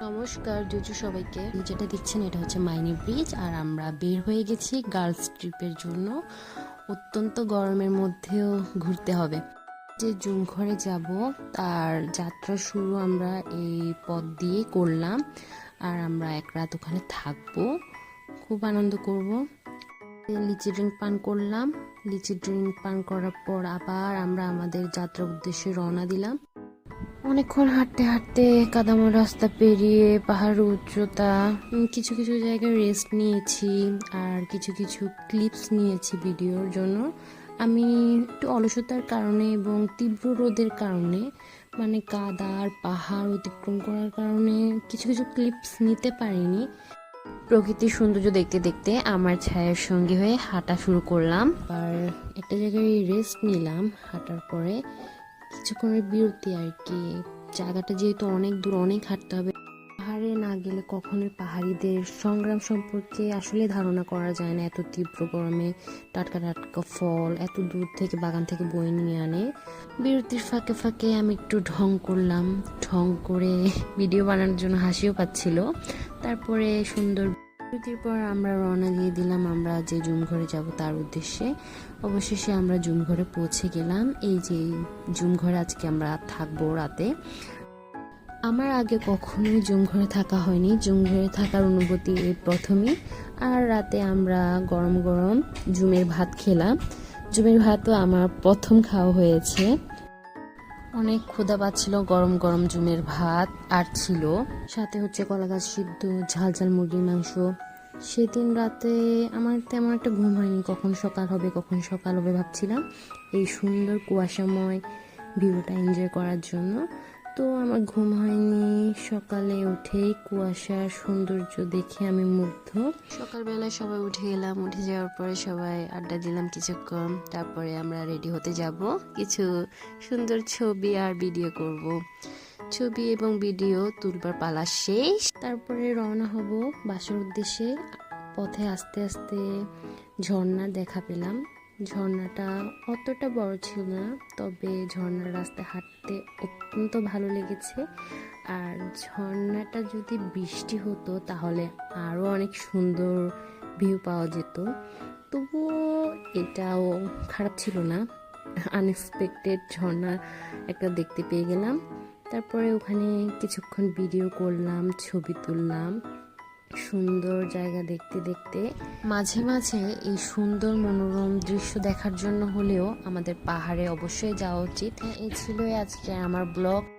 নমস্কার জুজু সবাইকে। যেটা দেখছেন এটা হচ্ছে মাইনি ব্রিজ, আর আমরা বের হয়ে গেছি গার্লস ট্রিপের জন্য। অত্যন্ত গরমের মধ্যেও ঘুরতে হবে। যে জুম ঘরে যাব তার যাত্রা শুরু আমরা এই পথ দিয়ে করলাম, আর আমরা এক রাত ওখানে থাকবো, খুব আনন্দ করব। লিচি ড্রিঙ্ক পান করলাম। লিচি ড্রিঙ্ক পান করার পর আবার আমরা আমাদের যাত্রার উদ্দেশ্যে রওনা দিলাম। অনেকক্ষণ হাঁটতে হাঁটতে কাদামো রাস্তা পেরিয়ে পাহাড়ের উচ্চতা, কিছু কিছু জায়গায় রেস্ট নিয়েছি, আর কিছু কিছু ক্লিপস নিয়েছি ভিডিওর জন্য। আমি একটু অলসতার কারণে এবং তীব্র রোদের কারণে, মানে কাদা আর পাহাড় অতিক্রম করার কারণে কিছু কিছু ক্লিপস নিতে পারিনি। প্রকৃতির সৌন্দর্য দেখতে দেখতে আমার ছায়ার সঙ্গী হয়ে হাঁটা শুরু করলাম। আর একটা জায়গায় রেস্ট নিলাম হাঁটার পরে, কিছুক্ষণের বিরতি আর কি। জায়গাটা যেহেতু অনেক দূর, অনেক হাঁটতে হবে, পাহাড়ে না গেলে কখনোই পাহাড়িদের সংগ্রাম সম্পর্কে আসলে ধারণা করা যায় না। এত তীব্র গরমে টাটকা টাটকা ফল এত দূর থেকে বাগান থেকে বয়ে নিয়ে আনে। বিরতির ফাঁকে ফাঁকে আমি একটু ঢং করলাম, ঢং করে ভিডিও বানানোর জন্য হাসিও পাচ্ছিল। তারপরে সুন্দর বিরতির পর আমরা রওনা দিয়ে দিলাম আমরা যে জুম ঘরে যাব তার উদ্দেশ্যে। অবশেষে আমরা জুম ঘরে পৌঁছে গেলাম। এই যে জুম ঘরে আজকে আমরা থাকবো রাতে। আমার আগে কখনোই জুম ঘরে থাকা হয়নি, জুম ঘরে থাকার অনুভূতি এই প্রথমই। আর রাতে আমরা গরম গরম জুমের ভাত খেলাম। জুমের ভাতও আমার প্রথম খাওয়া হয়েছে। অনেক ক্ষুধা পাচ্ছিল। গরম গরম জুমের ভাত আর ছিল সাথে হচ্ছে কলা গাছ সিদ্ধ, ঝাল ঝাল মুরগির মাংস। সেদিন রাতে আমার তেমন একটা ঘুম হয়নি, কখন সকাল হবে ভাবছিলাম এই সুন্দর কুয়াশাময় ভিউটা এনজয় করার জন্য। তো আমার ঘুম হয়নি। সকালে উঠেই কুয়াশার সৌন্দর্য দেখে আমি মুগ্ধ। সকালবেলায় সবাই উঠে গেলাম, উঠে যাওয়ার পরে সবাই আড্ডা দিলাম কিছুক্ষণ। তারপরে আমরা রেডি হতে যাব, কিছু সুন্দর ছবি আর ভিডিও করব। ছবি এবং ভিডিও তুলবার পালা শেষ। তারপরে রওনা হব বাসার উদ্দেশ্যে। পথে আস্তে আস্তে ঝর্ণার দেখা পেলাম। ঝর্ণাটা অতটা বড় ছিল না, তবে ঝর্ণার রাস্তায় হাঁটতে অত্যন্ত ভালো লেগেছে। আর ঝর্ণাটা যদি বৃষ্টি হতো তাহলে আরও অনেক সুন্দর ভিউ পাওয়া যেত। তবুও এটাও খারাপ ছিল না, আনএক্সপেক্টেড ঝর্ণা একটা দেখতে পেয়ে গেলাম। তারপরে ওখানে কিছুক্ষণ ভিডিও করলাম, ছবি তুললাম। সুন্দর জায়গা দেখতে দেখতে মাঝে মাঝে এই সুন্দর মনোরম দৃশ্য দেখার জন্য হলেও আমাদের পাহাড়ে অবশ্যই যাওয়া উচিত। এই ছিল আজকে আমার ব্লগ।